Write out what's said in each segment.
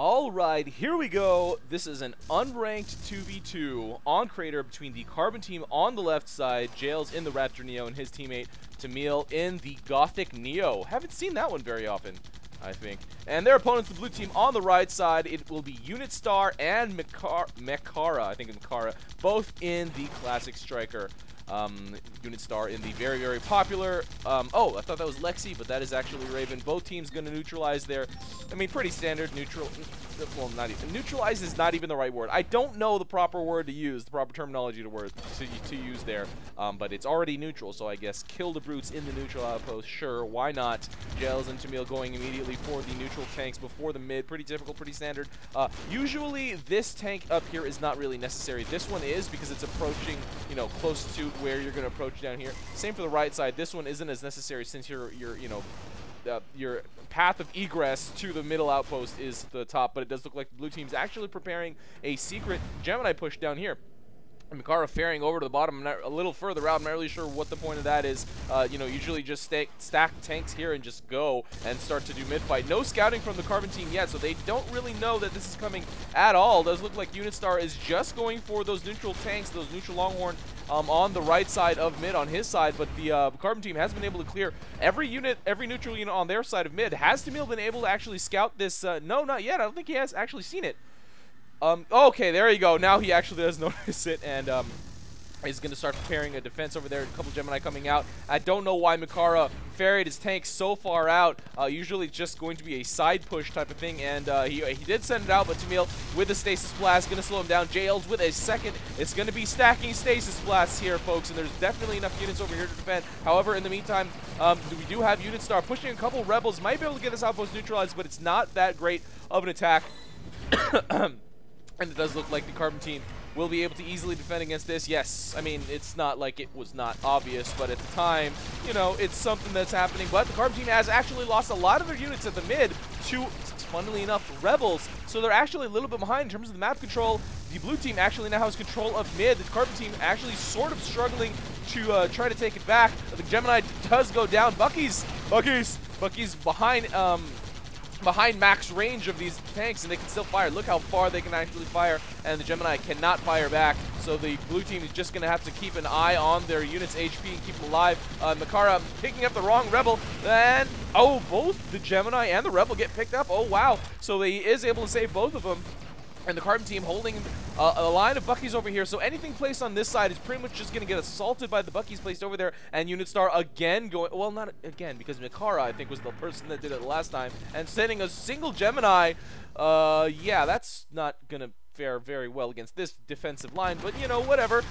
Alright, here we go. This is an unranked 2v2 on Crater between the Carbon team on the left side, Jails in the Raptor Neo, and his teammate Tamil in the Gothic Neo. Haven't seen that one very often, I think. And their opponents, the blue team on the right side, it will be UnitStar and Mechara, I think it's Mechara, both in the Classic Striker. UnitStar in the very, very popular, oh, I thought that was Lexi, but that is actually Raven. Both teams going to neutralize their, I mean, pretty standard neutral, well, not even, neutralize is not even the right word. I don't know the proper word to use, the proper terminology to use there, but it's already neutral, so I guess kill the brutes in the neutral outpost, sure, why not? Jails and Tamil going immediately for the neutral tanks before the mid, pretty typical, pretty standard. Usually this tank up here is not really necessary. This one is because it's approaching, you know, close to where you're going to approach down here. Same for the right side. This one isn't as necessary since your path of egress to the middle outpost is the top, but it does look like the blue team's actually preparing a secret Gemini push down here. Mechara faring over to the bottom, a little further out. I'm not really sure what the point of that is. You know, usually just stack tanks here and just go and start to do mid-fight. No scouting from the Carbon team yet, so they don't really know that this is coming at all. It does look like UnitStar is just going for those neutral tanks, those neutral Longhorn on the right side of mid on his side, but the Carbon team has been able to clear every neutral unit on their side of mid. Has Tamil been able to actually scout this? No, not yet. I don't think he has actually seen it. Okay, there you go. Now he actually does notice it, and is going to start preparing a defense over there. A couple Gemini coming out. I don't know why Mechara ferried his tank so far out. Usually it's just going to be a side push type of thing, and he did send it out, but Tamil with the Stasis Blast going to slow him down. Jails with a second. It's going to be stacking Stasis Blasts here, folks, and there's definitely enough units over here to defend. However, in the meantime, we do have UnitStar pushing a couple Rebels. Might be able to get this outpost neutralized, but it's not that great of an attack. And it does look like the Carbon team will be able to easily defend against this. Yes, I mean, it's not like it was not obvious, but at the time, you know, it's something that's happening. But the Carbon team has actually lost a lot of their units at the mid to, funnily enough, Rebels. So they're actually a little bit behind in terms of the map control. The blue team actually now has control of mid. The Carbon team actually sort of struggling to try to take it back. The Gemini does go down. Bucky's behind max range of these tanks, and they can still fire. Look how far they can actually fire, and the Gemini cannot fire back. So the blue team is just going to have to keep an eye on their units' HP and keep them alive. Mechara picking up the wrong Rebel, and oh, both the Gemini and the Rebel get picked up. Oh, wow. So he is able to save both of them. And the Carbon team holding a line of Buckies over here. So anything placed on this side is pretty much just going to get assaulted by the Buckies placed over there. And UnitStar again going, well, not again, because Mechara, I think, was the person that did it last time. And sending a single Gemini, yeah, that's not going to fare very well against this defensive line. But, you know, whatever.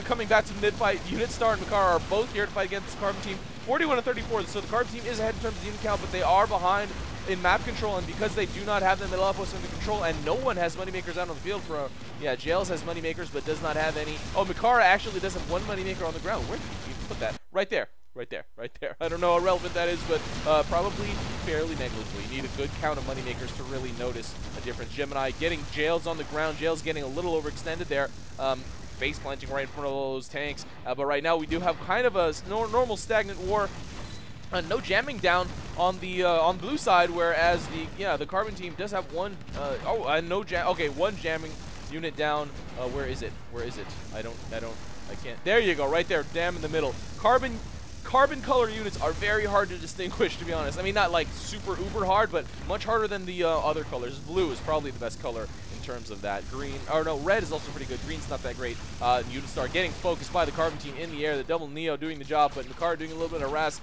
Coming back to the mid-fight, UnitStar and Mechara are both here to fight against the Carbon team. 41-34, so the Carbon team is ahead in terms of unit count, but they are behind in map control, and because they do not have the middle outpost under control, and no one has moneymakers out on the field for, yeah, Jails has moneymakers, but does not have any. Oh, Mechara actually does have one moneymaker on the ground. Where did you put that? Right there. Right there. Right there. I don't know how relevant that is, but probably fairly negligible. You need a good count of moneymakers to really notice a difference. Gemini getting Jails on the ground. Jails getting a little overextended there. Face planting right in front of those tanks. But right now we do have kind of a normal stagnant war. No jamming down on the blue side, whereas the Carbon team does have one. No jam. Okay, one jamming unit down. Where is it? Where is it? I can't. There you go, right there, damn in the middle. Carbon color units are very hard to distinguish, to be honest. I mean, not like super uber hard, but much harder than the other colors. Blue is probably the best color in terms of that. Green, or no, red is also pretty good. Green's not that great. UnitStar getting focused by the Carbon team in the air. The double Neo doing the job, but Mechara doing a little bit of harass.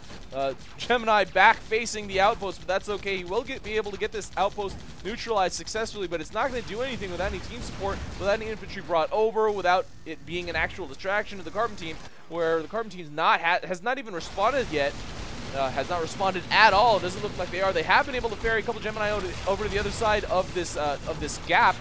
Gemini back facing the outpost, but that's okay. He will be able to get this outpost neutralized successfully, but it's not going to do anything without any team support, without any infantry brought over, without it being an actual distraction to the Carbon team, where the Carbon team has not even responded yet. Has not responded at all. It doesn't look like they are. They have been able to ferry a couple Gemini over to the other side of this gap.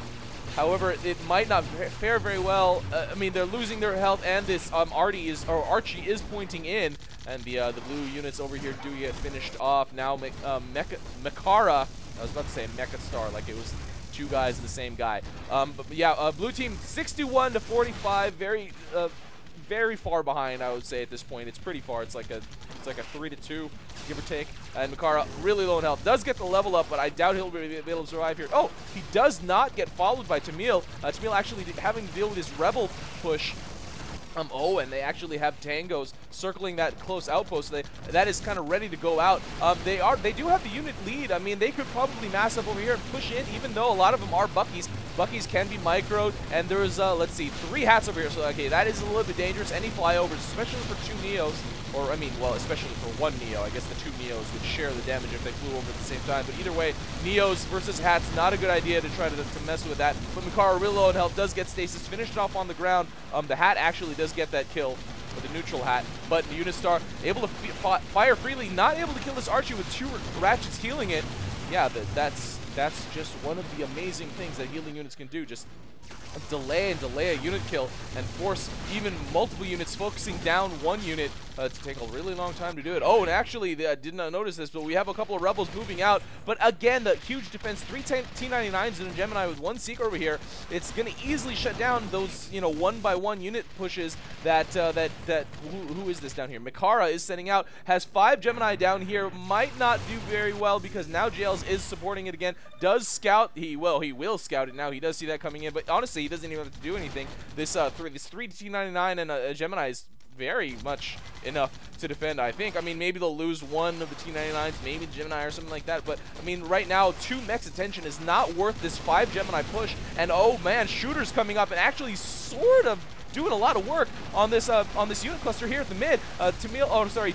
However, it might not fare very well. I mean, they're losing their health, and this Archie is pointing in, and the blue units over here do get finished off. Now Mechara, I was about to say MechStar, like it was two guys and the same guy. But yeah, blue team 61-45, very far behind, I would say at this point. It's pretty far. It's like a 3-2 give or take. And Mechara really low in health. Does get the level up, but I doubt he'll be able to survive here. Oh, he does not get followed by Tamil. Tamil actually having to deal with his Rebel push. Oh, and they actually have Tangos circling that close outpost. That is kind of ready to go out. They do have the unit lead. I mean, they could probably mass up over here and push in, even though a lot of them are Buckies. Buckies can be microed, and there's, let's see, 3 hats over here. So, okay, that is a little bit dangerous. Any flyovers, especially for 2 Neos, or, I mean, well, especially for 1 Neo. I guess the 2 Neos would share the damage if they flew over at the same time. But either way, Neos versus hats, not a good idea to try to mess with that. But Mechara, real low in health, does get stasis, finished off on the ground. The hat actually does get that kill with the neutral hat, but UnitStar able to fire freely, not able to kill this Archie with 2 ratchets healing it. Yeah, that's just one of the amazing things that healing units can do. Just delay a unit kill and force even multiple units focusing down 1 unit to take a really long time to do it. Oh, and actually, I did not notice this, but we have a couple of Rebels moving out. But again, the huge defense, 3 T99s and a Gemini with 1 Seeker over here. It's going to easily shut down those, you know, 1-by-1 unit pushes that, who is this down here? Mechara is setting out, has 5 Gemini down here, might not do very well because now Jails is supporting it again. Does scout, he will scout it now. He does see that coming in, but honestly, he doesn't even have to do anything. This 3 T99 and a Gemini is very much enough to defend, I think. I mean, maybe they'll lose 1 of the T99s, maybe the Gemini or something like that, but I mean, right now, 2 mechs attention is not worth this 5 Gemini push, and oh man, shooters coming up and actually sort of doing a lot of work on this unit cluster here at the mid.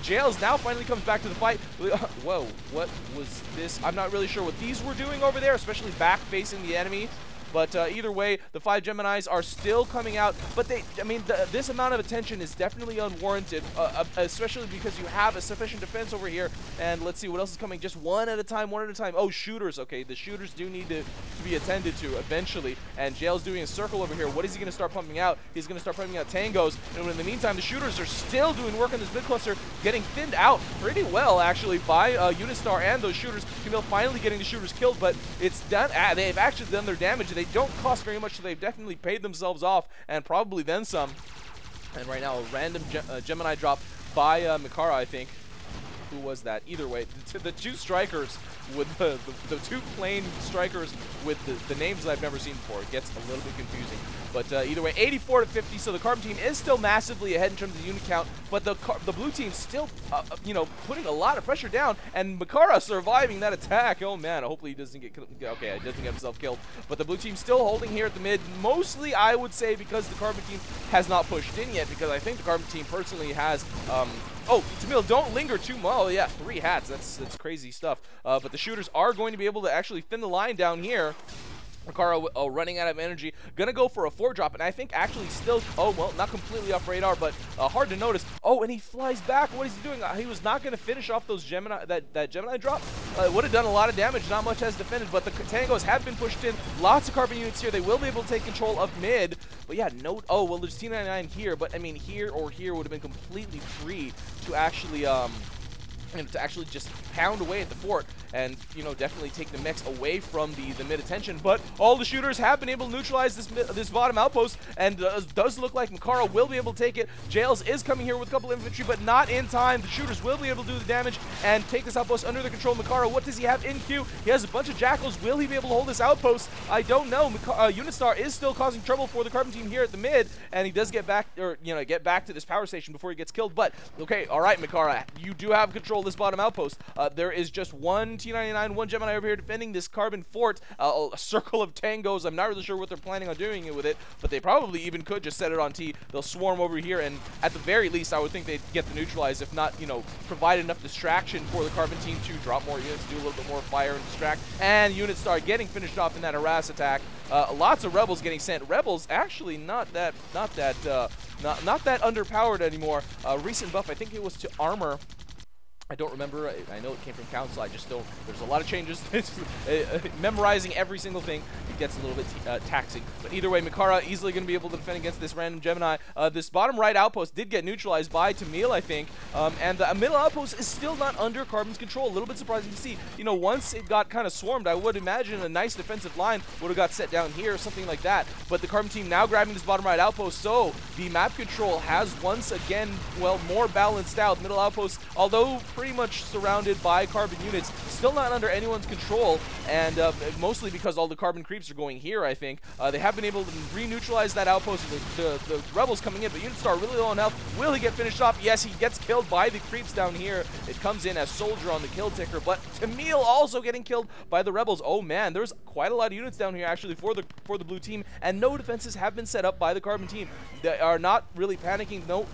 Jails now finally comes back to the fight. Whoa, what was this? I'm not really sure what these were doing over there, especially back facing the enemy. But either way, the 5 Geminis are still coming out. But this amount of attention is definitely unwarranted, especially because you have a sufficient defense over here. And let's see what else is coming. Just one at a time. Oh, shooters. Okay, the shooters do need to be attended to eventually. And Jail's doing a circle over here. What is he going to start pumping out? He's going to start pumping out Tangos. And in the meantime, the shooters are still doing work in this mid cluster, getting thinned out pretty well, actually, by UnitStar and those shooters. Camille finally getting the shooters killed, but it's done. They've actually done their damage. They don't cost very much, so they've definitely paid themselves off, and probably then some. And right now, a random Gemini drop by Mechara, I think. Who was that? Either way, the 2 strikers with the 2 plain strikers with the names I've never seen before. It gets a little bit confusing. But either way, 84 to 50, so the Carbon team is still massively ahead in terms of unit count, but the blue team's still, you know, putting a lot of pressure down, and Mechara surviving that attack. Oh man, hopefully he doesn't get killed. Okay, he doesn't get himself killed. But the blue team's still holding here at the mid, mostly I would say because the Carbon team has not pushed in yet, because I think the Carbon team personally has, oh, Tamil, don't linger too much. Oh yeah, 3 hats, that's crazy stuff. But the shooters are going to be able to actually thin the line down here. Mechara running out of energy, gonna go for a 4-drop, and I think actually still, oh well, not completely off radar, but hard to notice. Oh, and he flies back. What is he doing? He was not gonna finish off those Gemini, that Gemini drop. Would have done a lot of damage. Not much has defended, but the Tangos have been pushed in. Lots of Carbon units here. They will be able to take control of mid. But yeah, no. Oh well, there's T99 here, but I mean here or here would have been completely free to actually just pound away at the fort and, you know, definitely take the mechs away from the mid attention. But all the shooters have been able to neutralize this bottom outpost, and does look like Mechara will be able to take it. Jails is coming here with a couple infantry, but not in time. The shooters will be able to do the damage and take this outpost under the control of Mechara. What does he have in queue? He has a bunch of Jackals. Will he be able to hold this outpost? I don't know. UnitStar is still causing trouble for the Carbon team here at the mid, and he does get back, or, you know, get back to this power station before he gets killed. But okay, all right, Mechara, you do have control of this bottom outpost. There is just 1 T99, 1 Gemini over here defending this Carbon fort. A circle of Tangos. I'm not really sure what they're planning on doing with it, but they probably even could just set it on T. They'll swarm over here, and at the very least, I would think they'd get the neutralize, if not, you know, provide enough distraction for the Carbon team to drop more units, do a little bit more fire and distract. And UnitStar getting finished off in that harass attack. Lots of Rebels getting sent. Rebels actually not that underpowered anymore. Recent buff, I think it was to armor. I don't remember. I know it came from Council. I just don't. There's a lot of changes. Memorizing every single thing, it gets a little bit taxing. But either way, Mechara easily going to be able to defend against this random Gemini. This bottom right outpost did get neutralized by Tamil, I think. And the middle outpost is still not under Carbon's control. A little bit surprising to see. You know, once it got kind of swarmed, I would imagine a nice defensive line would have got set down here or something like that. But the Carbon team now grabbing this bottom right outpost. So the map control has once again, well, more balanced out. Middle outpost, although pretty much surrounded by Carbon units, still not under anyone's control, and mostly because all the Carbon creeps are going here, I think. They have been able to re-neutralize that outpost of the Rebels coming in, but UnitStar really low on health. Will he get finished off? Yes, he gets killed by the creeps down here. It comes in as Soldier on the kill ticker, but Tamil also getting killed by the Rebels. Oh man, there's quite a lot of units down here actually for the blue team, and no defenses have been set up by the Carbon team. They are not really panicking. No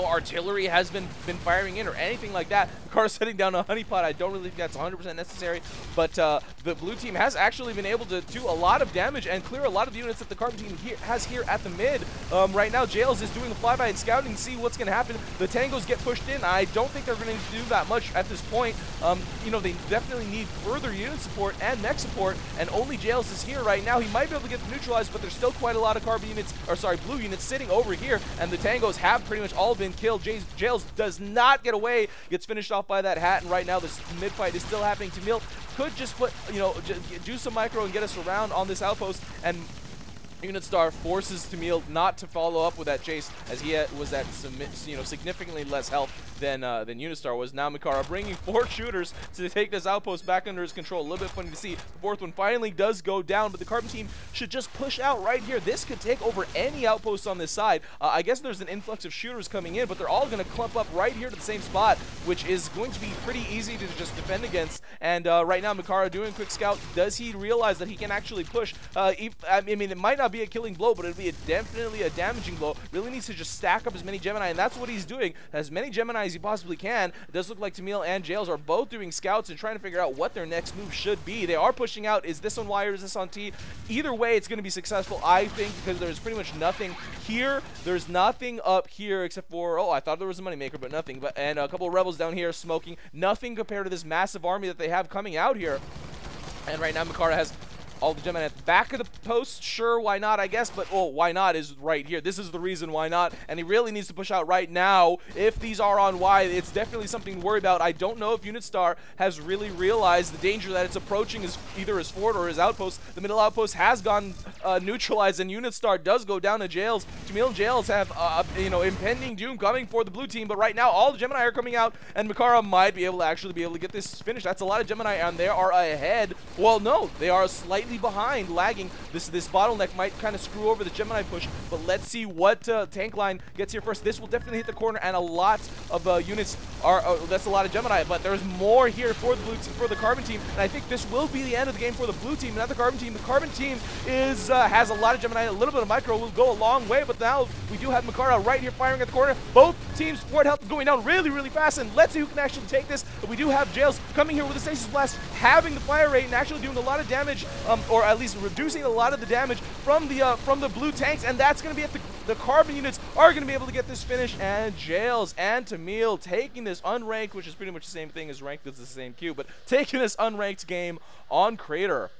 artillery has been firing in or anything like that. Mechara setting down a honeypot. I don't really think that's 100% necessary, but the blue team has actually been able to do a lot of damage and clear a lot of the units that the Carbon team has here at the mid. Right now, Jails is doing a flyby and scouting to see what's going to happen. The Tangos get pushed in. I don't think they're going to do that much at this point. You know, they definitely need further unit support and mech support, and only Jails is here right now. He might be able to get them neutralized, but there's still quite a lot of Carbon units, or sorry, blue units sitting over here, and the Tangos have pretty much all been killed. Jails does not get away, gets finished off by that hat, and right now this mid fight is still happening. Tamil could just put, you know, do some micro and get us around on this outpost, and UnitStar forces Tamil not to follow up with that chase, as he was at significantly less health than UnitStar was. Now Mechara bringing 4 shooters to take this outpost back under his control. A little bit funny to see. The 4th one finally does go down, but the Carbon team should just push out right here. This could take over any outpost on this side. I guess there's an influx of shooters coming in, but they're all going to clump up right here to the same spot, which is going to be pretty easy to just defend against. And right now Mechara doing a quick scout. Does he realize that he can actually push? I mean, it might not be a killing blow, but it'll be definitely a damaging blow. Really needs to just stack up as many Gemini, and that's what he's doing. As many Gemini as he possibly can. It does look like Tamil and Jails are both doing scouts and trying to figure out what their next move should be. They are pushing out. Is this on Y or is this on T? Either way, it's going to be successful, I think, because there's pretty much nothing here. There's nothing up here except for, oh, I thought there was a moneymaker, but nothing. But and a couple of rebels down here smoking. Nothing compared to this massive army that they have coming out here. And right now, Mechara has all the Gemini at the back of the post. Sure, why not, I guess, but oh, why not is right here. This is the reason why not, and he really needs to push out right now. If these are on Y, it's definitely something to worry about. I don't know if UnitStar has really realized the danger that it's approaching is either his fort or his outpost. The middle outpost has gone neutralized, and UnitStar does go down to Jails. Tamil and Jails have, impending doom coming for the blue team, but right now all the Gemini are coming out, and Mechara might be able to get this finished. That's a lot of Gemini, and they are ahead. Well, no, they are slightly behind, lagging. This bottleneck might kind of screw over the Gemini push, but let's see what tank line gets here first. This will definitely hit the corner, and a lot of units are. That's a lot of Gemini, but there's more here for the blue for the Carbon team, and I think this will be the end of the game for the blue team, not the Carbon team. The Carbon team is has a lot of Gemini. A little bit of micro will go a long way, but now we do have Mechara right here firing at the corner. Both teams' fort health going down really, really fast, and let's see who can actually take this. But we do have Jails coming here with a stasis blast, having the fire rate and actually doing a lot of damage, or at least reducing a lot of the damage from the blue tanks, and that's going to be at the Carbon units are going to be able to get this finish, and Jails and Tamil taking this unranked, which is pretty much the same thing as ranked, it's the same queue, but taking this unranked game on Crater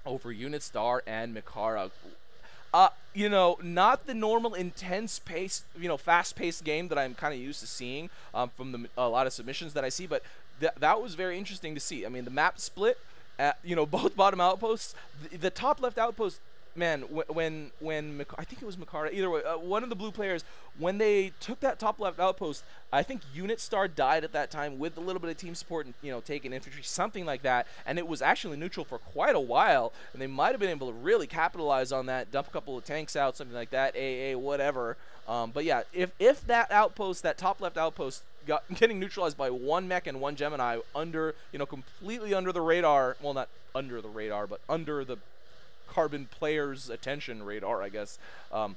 over UnitStar and Mechara. Not the normal intense pace, fast-paced game that I'm kind of used to seeing from a lot of submissions that I see, but that was very interesting to see. I mean, the map split, both bottom outposts, the top left outpost, man, when I think it was Mechara, either way, one of the blue players, when they took that top left outpost, I think UnitStar died at that time with a little bit of team support and, taking infantry, something like that, and it was actually neutral for quite a while, and they might have been able to really capitalize on that, dump a couple of tanks out, something like that, AA, whatever. But yeah, if that outpost, that top left outpost, getting neutralized by one mech and one Gemini under, completely under the radar, well, not under the radar, but under the Carbon players' attention radar, I guess. That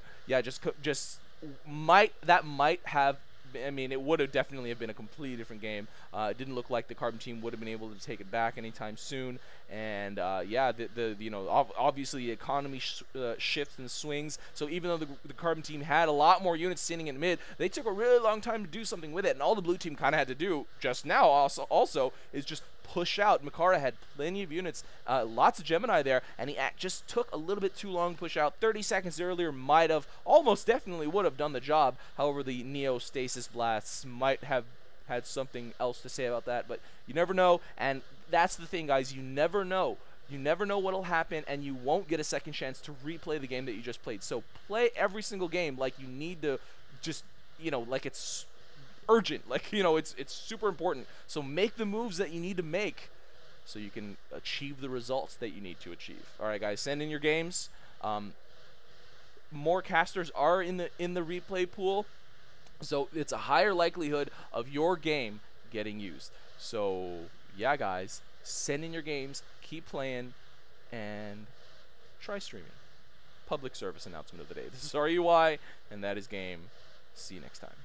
might have. I mean, it would have definitely have been a completely different game. It didn't look like the Carbon team would have been able to take it back anytime soon. And obviously the economy shifts and swings. So even though the Carbon team had a lot more units sitting in mid, they took a really long time to do something with it. And all the blue team kind of had to do just now also is just push out. Mechara had plenty of units, lots of Gemini there, and he just took a little bit too long to push out. 30 seconds earlier might have, almost definitely would have done the job. However, the Neo Stasis Blasts might have had something else to say about that, but you never know, and that's the thing, guys. You never know. You never know what'll happen, and you won't get a second chance to replay the game that you just played. So play every single game like you need to, just, like it's urgent. Like, you know, it's super important. So make the moves that you need to make so you can achieve the results that you need to achieve. All right, guys, send in your games. More casters are in the replay pool, so it's a higher likelihood of your game getting used. So yeah, guys, send in your games, keep playing, and try streaming. Public service announcement of the day. This is RUI, and that is game. See you next time.